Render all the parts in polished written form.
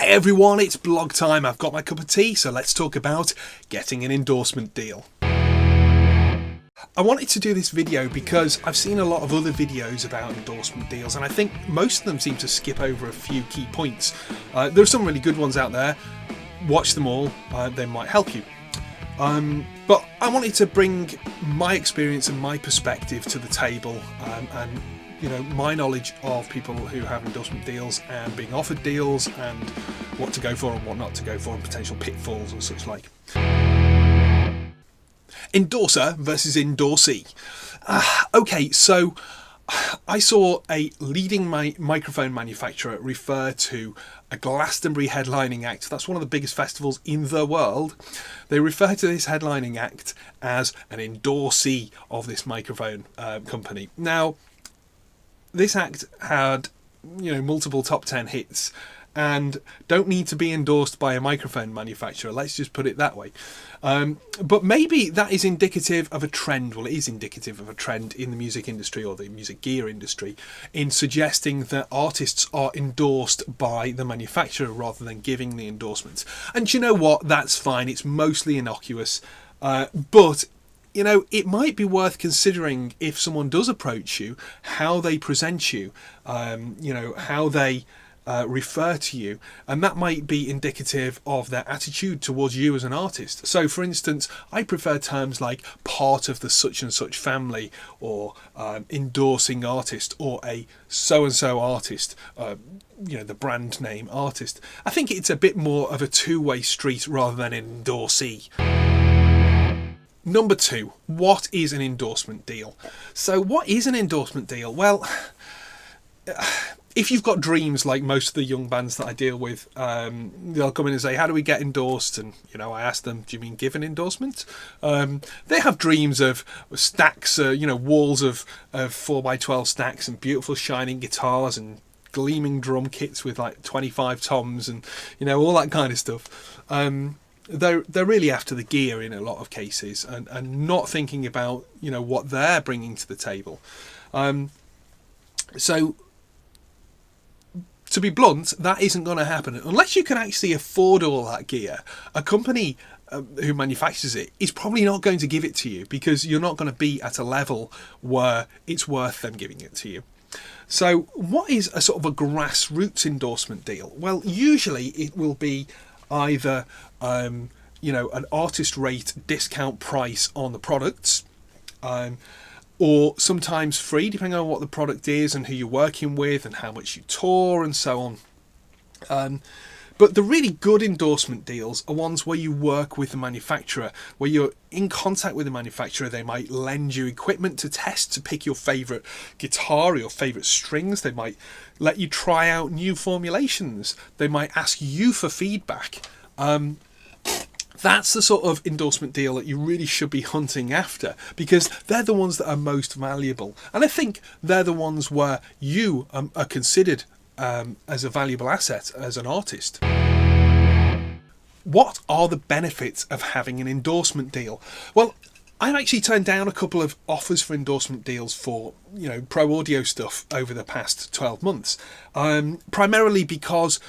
Hey everyone, it's blog time. I've got my cup of tea, so let's talk about getting an endorsement deal. I wanted to do this video because I've seen a lot of other videos about endorsement deals, and I think most of them seem to skip over a few key points. There are some really good ones out there. Watch them all, they might help you. But I wanted to bring my experience and my perspective to the table, and my knowledge of people who have endorsement deals and being offered deals and what to go for and what not to go for and potential pitfalls and such like. Endorser versus endorsee. Okay, so I saw a leading microphone manufacturer refer to a Glastonbury headlining act. That's one of the biggest festivals in the world. They refer to this headlining act as an endorsee of this microphone company. Now, this act had, multiple top 10 hits and don't need to be endorsed by a microphone manufacturer. Let's just put it that way. But maybe that is indicative of a trend. Well, it is indicative of a trend in the music industry or the music gear industry in suggesting that artists are endorsed by the manufacturer rather than giving the endorsement. And you know what? That's fine. It's mostly innocuous. But it might be worth considering if someone does approach you, how they present you, how they refer to you, and that might be indicative of their attitude towards you as an artist. So, for instance, I prefer terms like part of the such and such family, or endorsing artist, or a so-and-so artist, the brand name artist. I think it's a bit more of a two-way street rather than an endorsee. Number 2, what is an endorsement deal? So what is an endorsement deal? Well, if you've got dreams like most of the young bands that I deal with, they'll come in and say, how do we get endorsed? And, I ask them, do you mean give an endorsement? They have dreams of stacks, walls of 4x12 stacks and beautiful shining guitars and gleaming drum kits with like 25 toms and, all that kind of stuff. They're really after the gear in a lot of cases and not thinking about what they're bringing to the table. So to be blunt, that isn't going to happen unless you can actually afford all that gear. A company who manufactures it is probably not going to give it to you because you're not going to be at a level where it's worth them giving it to you. So what is a sort of a grassroots endorsement deal? Well, usually it will be either an artist rate discount price on the products, or sometimes free, depending on what the product is and who you're working with and how much you tour and so on. But the really good endorsement deals are ones where you work with the manufacturer, where you're in contact with the manufacturer. They might lend you equipment to test, to pick your favourite guitar or your favourite strings. They might let you try out new formulations. They might ask you for feedback. That's the sort of endorsement deal that you really should be hunting after, because they're the ones that are most valuable. And I think they're the ones where you are considered as a valuable asset as an artist. What are the benefits of having an endorsement deal? Well, I've actually turned down a couple of offers for endorsement deals for, pro audio stuff over the past 12 months, primarily because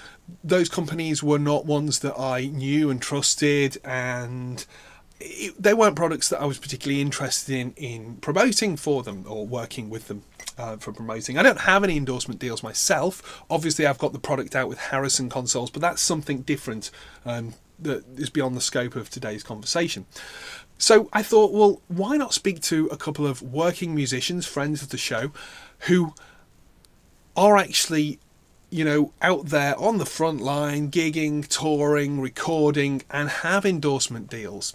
those companies were not ones that I knew and trusted, and they weren't products that I was particularly interested in promoting for them or working with them for promoting. I don't have any endorsement deals myself. Obviously, I've got the product out with Harrison consoles, but that's something different that is beyond the scope of today's conversation. So I thought, well, why not speak to a couple of working musicians, friends of the show, who are actually out there on the front line, gigging, touring, recording, and have endorsement deals.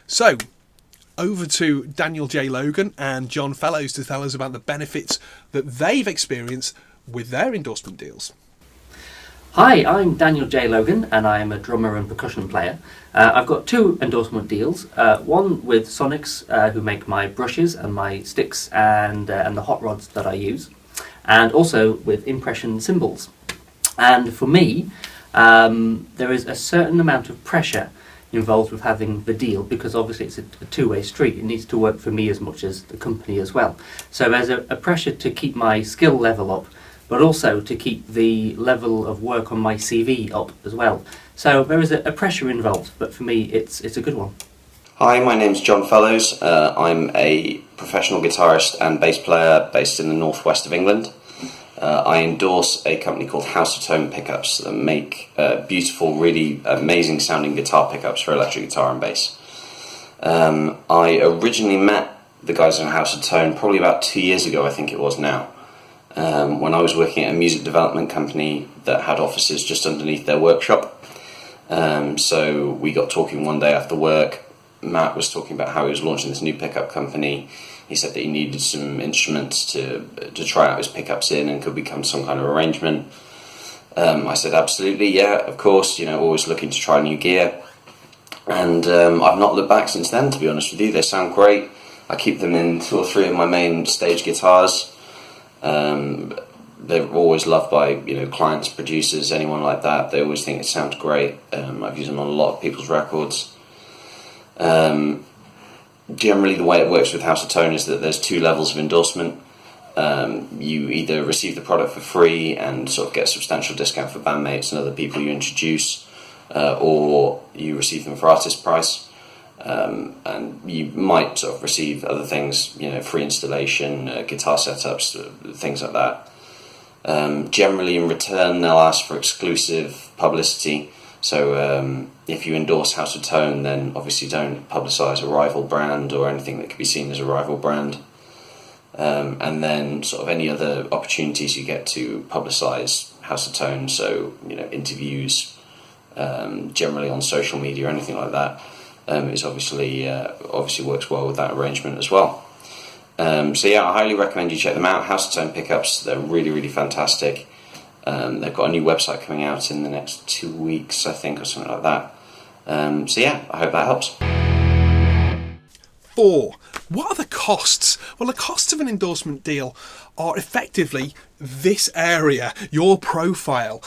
So, over to Daniel J. Logan and John Fellows to tell us about the benefits that they've experienced with their endorsement deals. Hi, I'm Daniel J. Logan, and I'm a drummer and percussion player. I've got 2 endorsement deals, one with Sonics, who make my brushes and my sticks and the hot rods that I use, and also with Impression cymbals. And for me, there is a certain amount of pressure involved with having the deal, because obviously it's a two-way street. It needs to work for me as much as the company as well. So there's a pressure to keep my skill level up but also to keep the level of work on my CV up as well. So there is a pressure involved, but for me it's a good one. Hi, my name's John Fellows. I'm a professional guitarist and bass player based in the northwest of England. I endorse a company called House of Tone pickups that make beautiful, really amazing sounding guitar pickups for electric guitar and bass. I originally met the guys in House of Tone probably about 2 years ago, I think it was now, when I was working at a music development company that had offices just underneath their workshop. So we got talking one day after work. Matt was talking about how he was launching this new pickup company. He said that he needed some instruments to try out his pickups in and could become some kind of arrangement. I said, absolutely, yeah, of course, always looking to try new gear. And I've not looked back since then, to be honest with you. They sound great. I keep them in 2 or 3 of my main stage guitars. They're always loved by clients, producers, anyone like that. They always think it sounds great. I've used them on a lot of people's records. Generally the way it works with House of Tone is that there's 2 levels of endorsement. You either receive the product for free and sort of get a substantial discount for bandmates and other people you introduce, or you receive them for artist price. And you might sort of receive other things, free installation, guitar setups, things like that. Generally in return they'll ask for exclusive publicity. So if you endorse House of Tone, then obviously don't publicise a rival brand or anything that could be seen as a rival brand. And then sort of any other opportunities you get to publicise House of Tone, so interviews, generally on social media or anything like that, is obviously works well with that arrangement as well. So yeah, I highly recommend you check them out. House of Tone pickups, they're really, really fantastic. They've got a new website coming out in the next 2 weeks, I think, or something like that. So yeah, I hope that helps. 4. What are the costs? Well, the costs of an endorsement deal are effectively this area, your profile.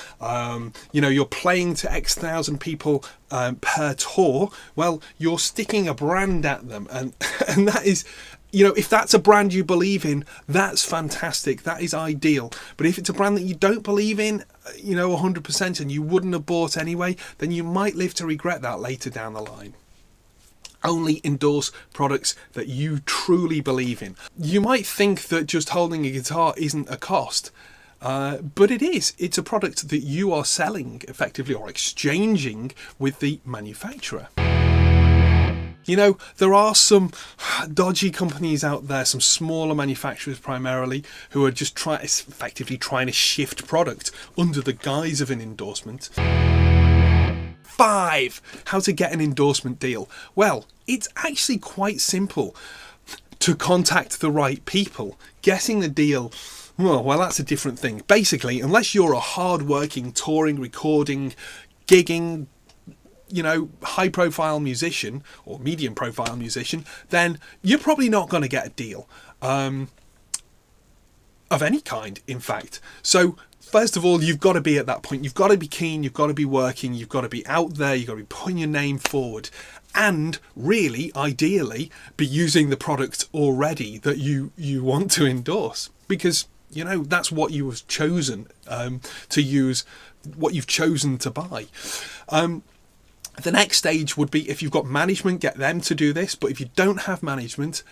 You're playing to X thousand people per tour. Well, you're sticking a brand at them, and that is, if that's a brand you believe in, that's fantastic. That is ideal. But if it's a brand that you don't believe in, 100%, and you wouldn't have bought anyway, then you might live to regret that later down the line. Only endorse products that you truly believe in. You might think that just holding a guitar isn't a cost, but it is. It's a product that you are selling effectively or exchanging with the manufacturer. There are some dodgy companies out there, some smaller manufacturers primarily, who are just effectively trying to shift product under the guise of an endorsement. 5. How to get an endorsement deal. Well, it's actually quite simple to contact the right people. Getting the deal, well, that's a different thing. Basically, unless you're a hard-working, touring, recording, gigging, high-profile musician or medium-profile musician, then you're probably not going to get a deal of any kind, in fact. So first of all, you've got to be at that point. You've got to be keen, you've got to be working, you've got to be out there, you've got to be putting your name forward, and really, ideally, be using the product already that you want to endorse, because that's what you have chosen to use, what you've chosen to buy. The next stage would be, if you've got management, get them to do this. But if you don't have management,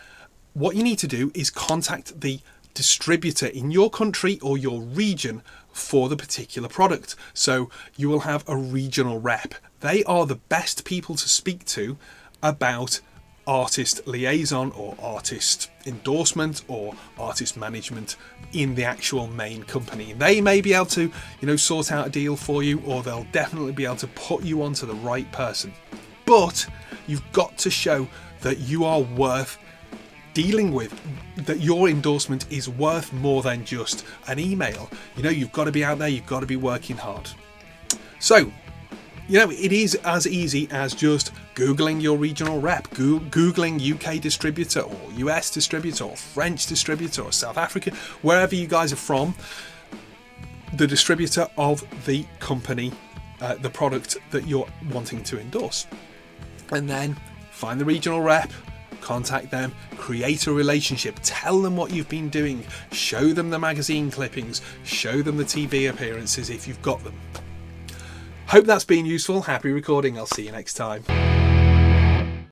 what you need to do is contact the distributor in your country or your region for the particular product. So you will have a regional rep. They are the best people to speak to about artist liaison or artist endorsement or artist management in the actual main company. They may be able to, sort out a deal for you, or they'll definitely be able to put you onto the right person. But you've got to show that you are worth dealing with, that your endorsement is worth more than just an email. You've got to be out there, you've got to be working hard. So, it is as easy as just Googling your regional rep, Googling UK distributor or US distributor or French distributor or South Africa, wherever you guys are from, the distributor of the company, the product that you're wanting to endorse. And then find the regional rep, contact them, create a relationship, tell them what you've been doing, show them the magazine clippings, show them the TV appearances if you've got them. Hope that's been useful. Happy recording. I'll see you next time.